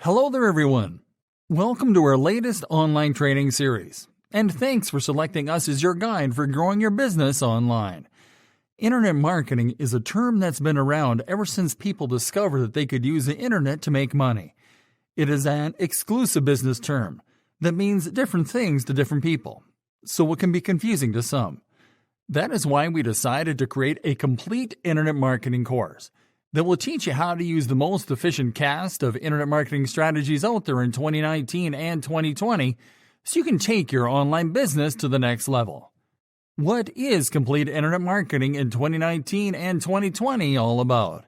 Hello there, everyone. Welcome to our latest online training series, and thanks for selecting us as your guide for growing your business online. Internet marketing is a term that's been around ever since people discovered that they could use the internet to make money. It is an exclusive business term that means different things to different people, so it can be confusing to some. That is why we decided to create a complete internet marketing course that will teach you how to use the most efficient cast of internet marketing strategies out there in 2019 and 2020 so you can take your online business to the next level. What is complete internet marketing in 2019 and 2020 all about?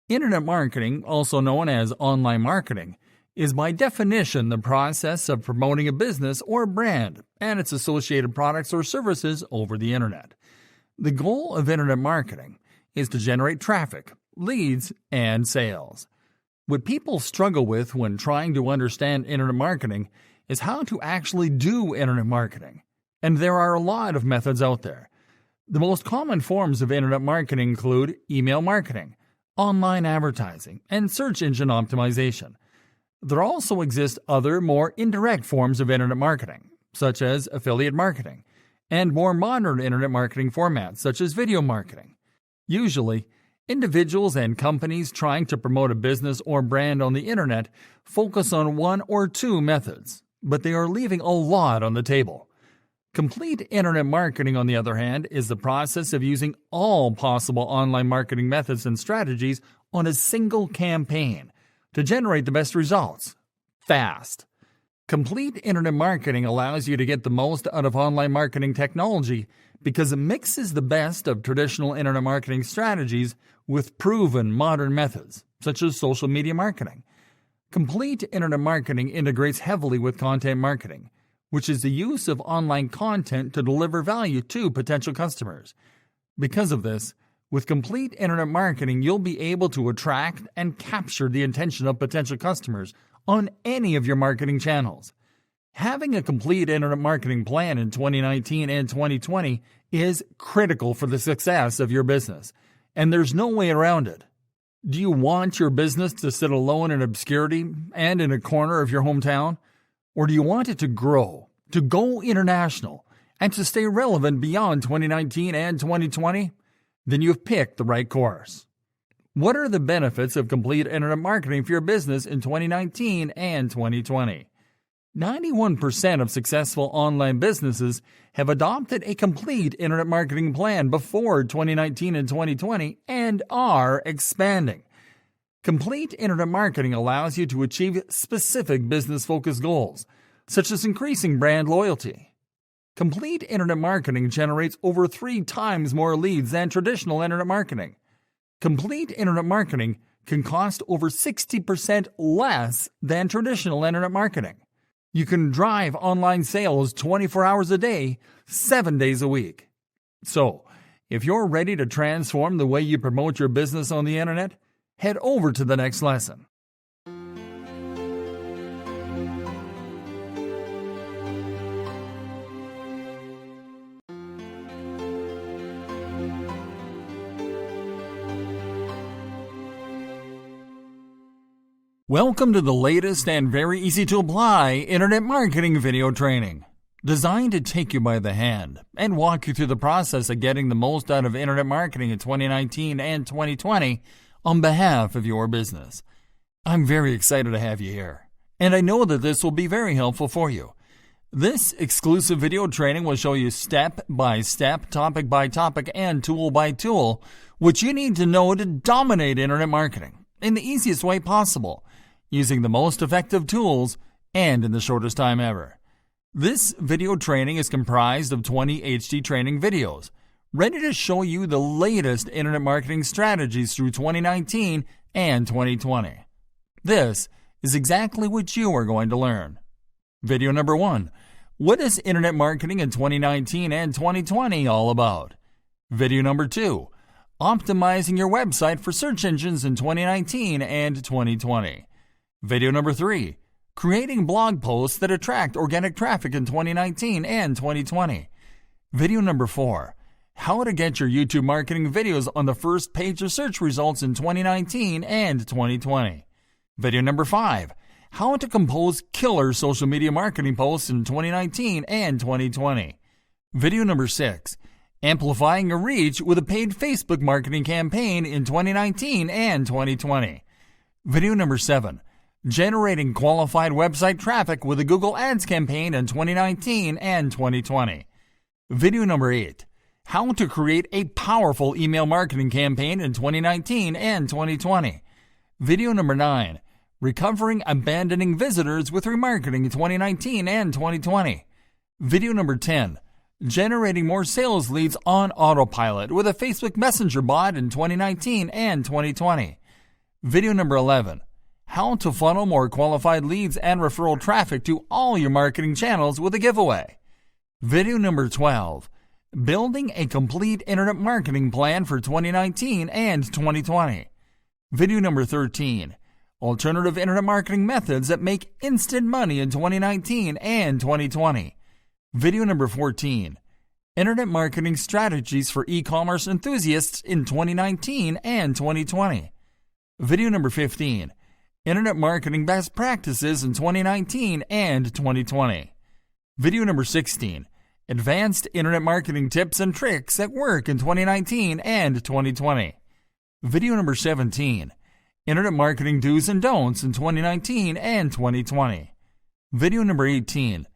Internet marketing, also known as online marketing, is by definition the process of promoting a business or brand and its associated products or services over the internet. The goal of internet marketing is to generate traffic, leads, and sales. What people struggle with when trying to understand internet marketing is how to actually do internet marketing. And there are a lot of methods out there. The most common forms of internet marketing include email marketing, online advertising, and search engine optimization. There also exist other, more indirect forms of internet marketing, such as affiliate marketing, and more modern internet marketing formats, such as video marketing. Usually, individuals and companies trying to promote a business or brand on the internet focus on one or two methods, but they are leaving a lot on the table. Complete internet marketing, on the other hand, is the process of using all possible online marketing methods and strategies on a single campaign to generate the best results, fast. Complete internet marketing allows you to get the most out of online marketing technology because it mixes the best of traditional internet marketing strategies with proven modern methods, such as social media marketing. Complete internet marketing integrates heavily with content marketing, which is the use of online content to deliver value to potential customers. Because of this, with complete internet marketing, you'll be able to attract and capture the attention of potential customers on any of your marketing channels. Having a complete internet marketing plan in 2019 and 2020 is critical for the success of your business, and there's no way around it. Do you want your business to sit alone in obscurity and in a corner of your hometown? Or do you want it to grow, to go international, and to stay relevant beyond 2019 and 2020? Then you've picked the right course. What are the benefits of complete internet marketing for your business in 2019 and 2020? 91% of successful online businesses have adopted a complete internet marketing plan before 2019 and 2020 and are expanding. Complete internet marketing allows you to achieve specific business-focused goals, such as increasing brand loyalty. Complete internet marketing generates over 3 times more leads than traditional internet marketing. Complete internet marketing can cost over 60% less than traditional internet marketing. You can drive online sales 24 hours a day, 7 days a week. So, if you're ready to transform the way you promote your business on the internet, head over to the next lesson. Welcome to the latest and very easy to apply internet marketing video training, designed to take you by the hand and walk you through the process of getting the most out of internet marketing in 2019 and 2020 on behalf of your business. I'm very excited to have you here, and I know that this will be very helpful for you. This exclusive video training will show you step by step, topic by topic, and tool by tool what you need to know to dominate internet marketing in the easiest way possible, using the most effective tools and in the shortest time ever. This video training is comprised of 20 HD training videos, ready to show you the latest internet marketing strategies through 2019 and 2020. This is exactly what you are going to learn. Video number 1. What is internet marketing in 2019 and 2020 all about? Video number 2. Optimizing your website for search engines in 2019 and 2020. Video number 3. Creating blog posts that attract organic traffic in 2019 and 2020. Video number 4. How to get your YouTube marketing videos on the first page of search results in 2019 and 2020. Video number 5. how to compose killer social media marketing posts in 2019 and 2020. Video number 6, amplifying your reach with a paid Facebook marketing campaign in 2019 and 2020. Video number 7, generating qualified website traffic with a Google Ads campaign in 2019 and 2020. Video number 8, how to create a powerful email marketing campaign in 2019 and 2020. Video number 9, recovering abandoning visitors with remarketing in 2019 and 2020. Video number 10, generating more sales leads on autopilot with a Facebook Messenger bot in 2019 and 2020. Video number 11, how to funnel more qualified leads and referral traffic to all your marketing channels with a giveaway. Video number 12, building a complete internet marketing plan for 2019 and 2020. Video number 13, alternative internet marketing methods that make instant money in 2019 and 2020. Video number 14, internet marketing strategies for e-commerce enthusiasts in 2019 and 2020. Video number 15, internet marketing best practices in 2019 and 2020. Video number 16, advanced internet marketing tips and tricks that work in 2019 and 2020. Video number 17, internet marketing do's and don'ts in 2019 and 2020. Video number 18,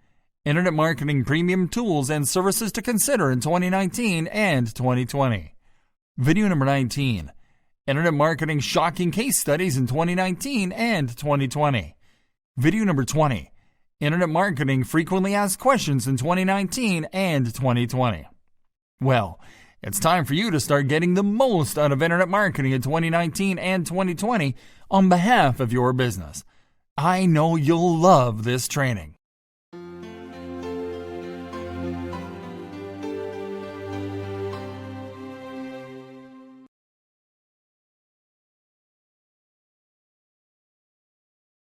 internet marketing premium tools and services to consider in 2019 and 2020. Video number 19, internet marketing shocking case studies in 2019 and 2020. Video number 20, internet marketing frequently asked questions in 2019 and 2020. Well, it's time for you to start getting the most out of internet marketing in 2019 and 2020 on behalf of your business. I know you'll love this training.